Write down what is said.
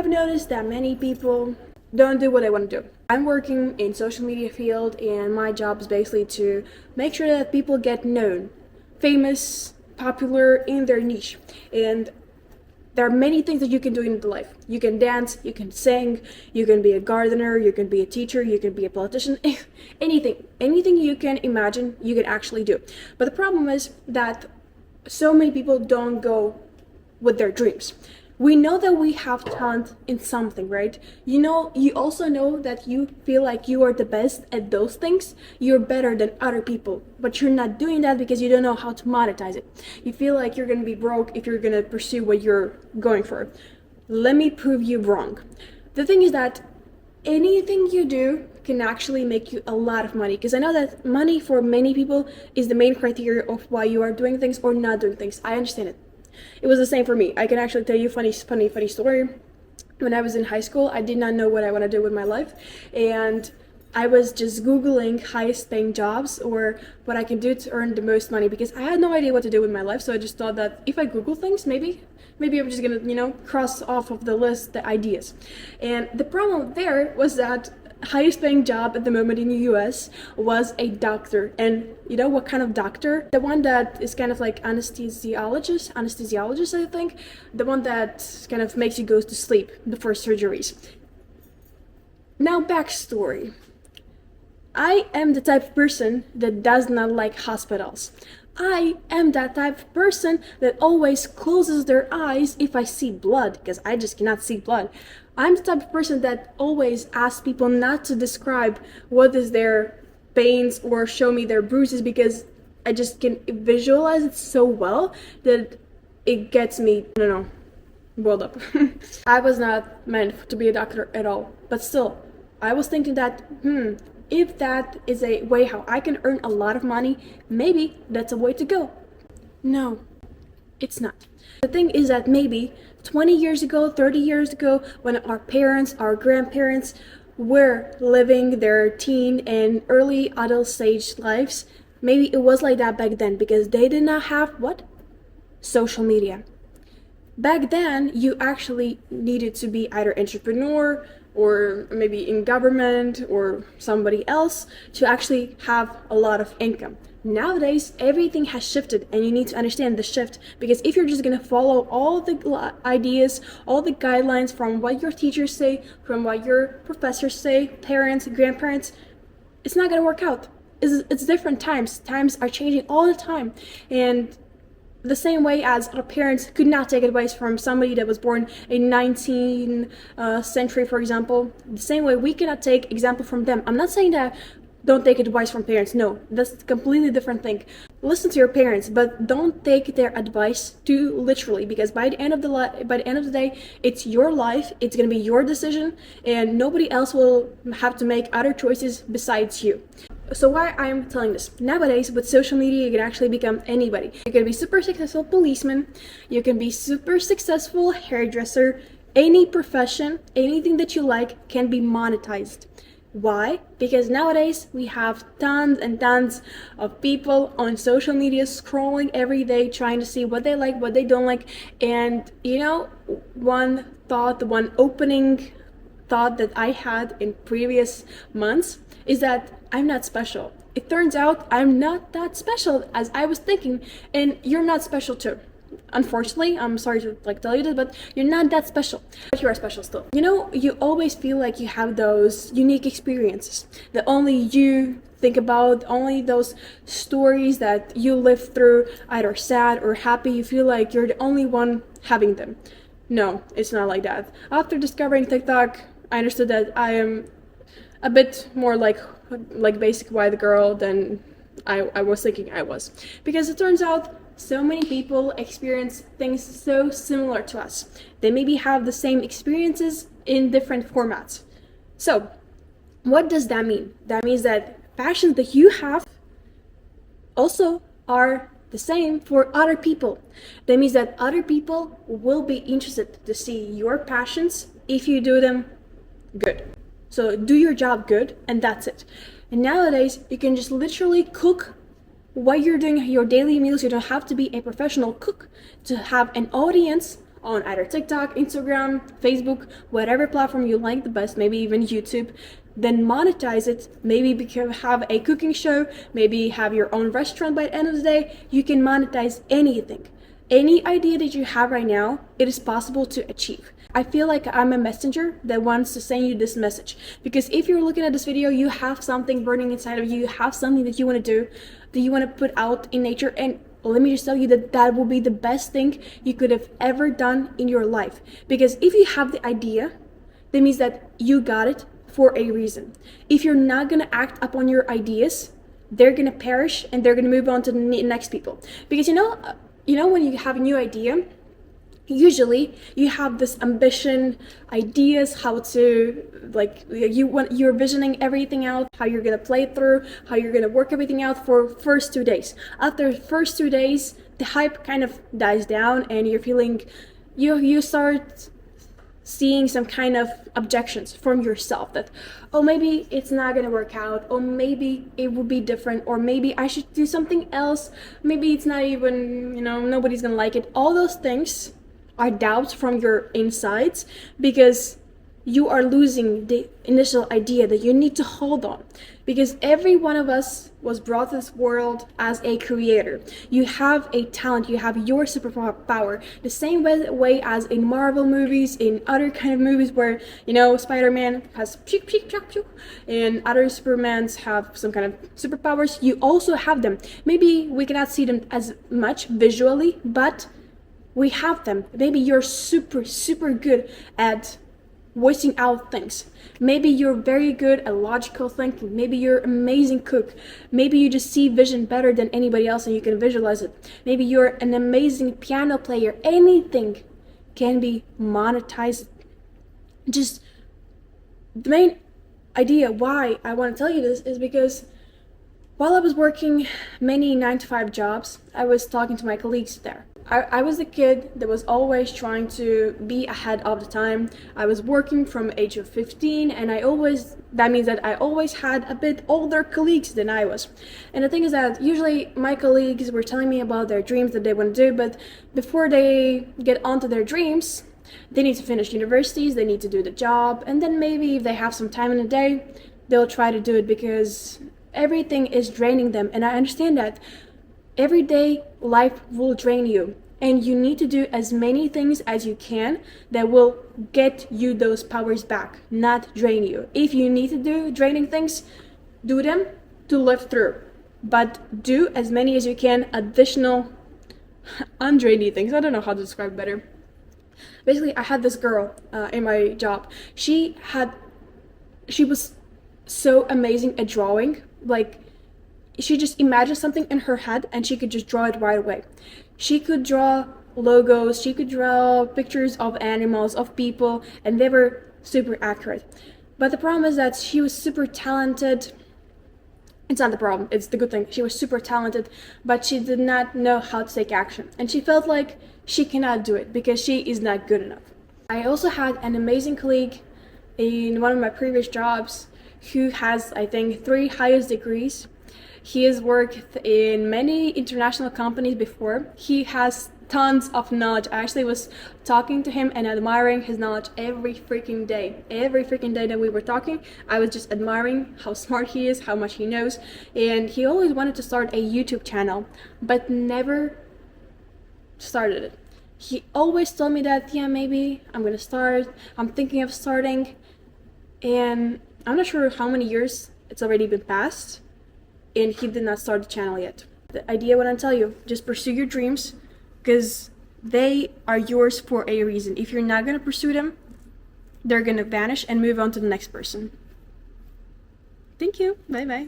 I've noticed that many people don't do what they want to do. I'm working in social media field, and my job is basically to make sure that people get known, famous, popular in their niche. And there are many things that you can do in life. You can dance, you can sing, you can be a gardener, you can be a teacher, you can be a politician, anything you can imagine, you can actually do. But the problem is that so many people don't go with their dreams. We know that we have talent in something, right? You also know that you feel like you are the best at those things. You're better than other people, but you're not doing that because you don't know how to monetize it. You feel like you're gonna be broke if you're gonna pursue what you're going for. Let me prove you wrong. The thing is that anything you do can actually make you a lot of money, because I know that money for many people is the main criteria of why you are doing things or not doing things. I understand it. It was the same for me. I can actually tell you a funny story. When I was in high school, I did not know what I want to do with my life, and I was just Googling highest paying jobs or what I can do to earn the most money, because I had no idea what to do with my life. So I just thought that if I Google things, maybe I'm just gonna, cross off of the list the ideas. And the problem there was that highest paying job at the moment in the US was a doctor. And you know what kind of doctor? The one that is kind of like anesthesiologist, I think. The one that kind of makes you go to sleep before surgeries. Now, backstory. I am the type of person that does not like hospitals. I am that type of person that always closes their eyes if I see blood, because I just cannot see blood. I'm the type of person that always asks people not to describe what is their pains or show me their bruises, because I just can visualize it so well that it gets me, boiled up. I was not meant to be a doctor at all, but still, I was thinking that, if that is a way how I can earn a lot of money, maybe that's a way to go. No, it's not. The thing is that maybe 20 years ago, 30 years ago, when our parents, our grandparents were living their teen and early adult stage lives, maybe it was like that back then, because they did not have what? Social media. Back then, you actually needed to be either entrepreneur or maybe in government or somebody else to actually have a lot of income. Nowadays, everything has shifted, and you need to understand the shift, because if you're just gonna follow all the ideas, all the guidelines from what your teachers say, from what your professors say, parents, grandparents, it's not gonna work out. It's different times. Times are changing all the time, and the same way as our parents could not take advice from somebody that was born in 19th century, for example, the same way we cannot take example from them. I'm not saying that don't take advice from parents. No, that's a completely different thing. Listen to your parents, but don't take their advice too literally, because by the end of the day, it's your life. It's gonna be your decision, and nobody else will have to make other choices besides you. So why I'm telling this? Nowadays, with social media, you can actually become anybody. You can be super successful policeman, you can be super successful hairdresser, any profession, anything that you like can be monetized. Why? Because nowadays we have tons and tons of people on social media scrolling every day, trying to see what they like, what they don't like. And one opening thought that I had in previous months is that I'm not special. It turns out I'm not that special as I was thinking, and you're not special too. Unfortunately, I'm sorry to tell you this, but you're not that special. But you are special still. You always feel like you have those unique experiences that only you think about, only those stories that you live through, either sad or happy. You feel like you're the only one having them. No, it's not like that. After discovering TikTok, I understood that I am a bit more like basic white girl than I was thinking I was. Because it turns out so many people experience things so similar to us. They maybe have the same experiences in different formats. So, what does that mean? That means that passions that you have also are the same for other people. That means that other people will be interested to see your passions if you do them good. So do your job good, and that's it. And nowadays, you can just literally cook while you're doing your daily meals. You don't have to be a professional cook to have an audience on either TikTok, Instagram, Facebook, whatever platform you like the best, maybe even YouTube. Then monetize it, maybe have a cooking show, maybe have your own restaurant by the end of the day. You can monetize anything. Any idea that you have right now, it is possible to achieve. I feel like I'm a messenger that wants to send you this message, because if you're looking at this video, you have something burning inside of you, you have something that you want to do, that you want to put out in nature, and let me just tell you that that will be the best thing you could have ever done in your life. Because if you have the idea, that means that you got it for a reason. If you're not gonna act upon your ideas, they're gonna perish and they're gonna move on to the next people. Because you know when you have a new idea, usually you have this ambition, ideas, how to, like, you're visioning everything out, how you're gonna play it through, how you're gonna work everything out for first 2 days. After the first 2 days, the hype kind of dies down and you're feeling, you start seeing some kind of objections from yourself that, oh, maybe it's not gonna work out, or maybe it will be different, or maybe I should do something else, maybe it's not even, nobody's gonna like it. All those things are doubts from your insides, because you are losing the initial idea that you need to hold on. Because every one of us was brought to this world as a creator. You have a talent, you have your superpower. The same way as in Marvel movies, in other kind of movies where, Spider-Man has pew, pew, pew, pew, and other Supermans have some kind of superpowers. You also have them. Maybe we cannot see them as much visually, but we have them. Maybe you're super, super good at voicing out things. Maybe you're very good at logical thinking. Maybe you're an amazing cook. Maybe you just see vision better than anybody else and you can visualize it. Maybe you're an amazing piano player. Anything can be monetized. Just the main idea why I want to tell you this is because while I was working many 9-to-5 jobs, I was talking to my colleagues there. I was the kid that was always trying to be ahead of the time. I was working from age of 15, and that means that I always had a bit older colleagues than I was. And the thing is that usually my colleagues were telling me about their dreams that they want to do, but before they get onto their dreams, they need to finish universities, they need to do the job, and then maybe if they have some time in the day, they'll try to do it, because everything is draining them. And I understand that. Every day, life will drain you, and you need to do as many things as you can that will get you those powers back, not drain you. If you need to do draining things, do them to live through, but do as many as you can additional undrainy things. I don't know how to describe better. Basically, I had this girl in my job. She was so amazing at drawing. Like, she just imagined something in her head and she could just draw it right away. She could draw logos, she could draw pictures of animals, of people, and they were super accurate. But the problem is that she was super talented. It's not the problem, it's the good thing. She was super talented, but she did not know how to take action. And she felt like she cannot do it because she is not good enough. I also had an amazing colleague in one of my previous jobs who has, I think, 3 highest degrees. He has worked in many international companies before. He has tons of knowledge. I actually was talking to him and admiring his knowledge every freaking day. Every freaking day that we were talking, I was just admiring how smart he is, how much he knows. And he always wanted to start a YouTube channel, but never started it. He always told me that, yeah, maybe I'm gonna start. I'm thinking of starting. And I'm not sure how many years it's already been passed, and he did not start the channel yet. The idea, what I tell you, just pursue your dreams, because they are yours for a reason. If you're not gonna pursue them, they're gonna vanish and move on to the next person. Thank you. Bye bye.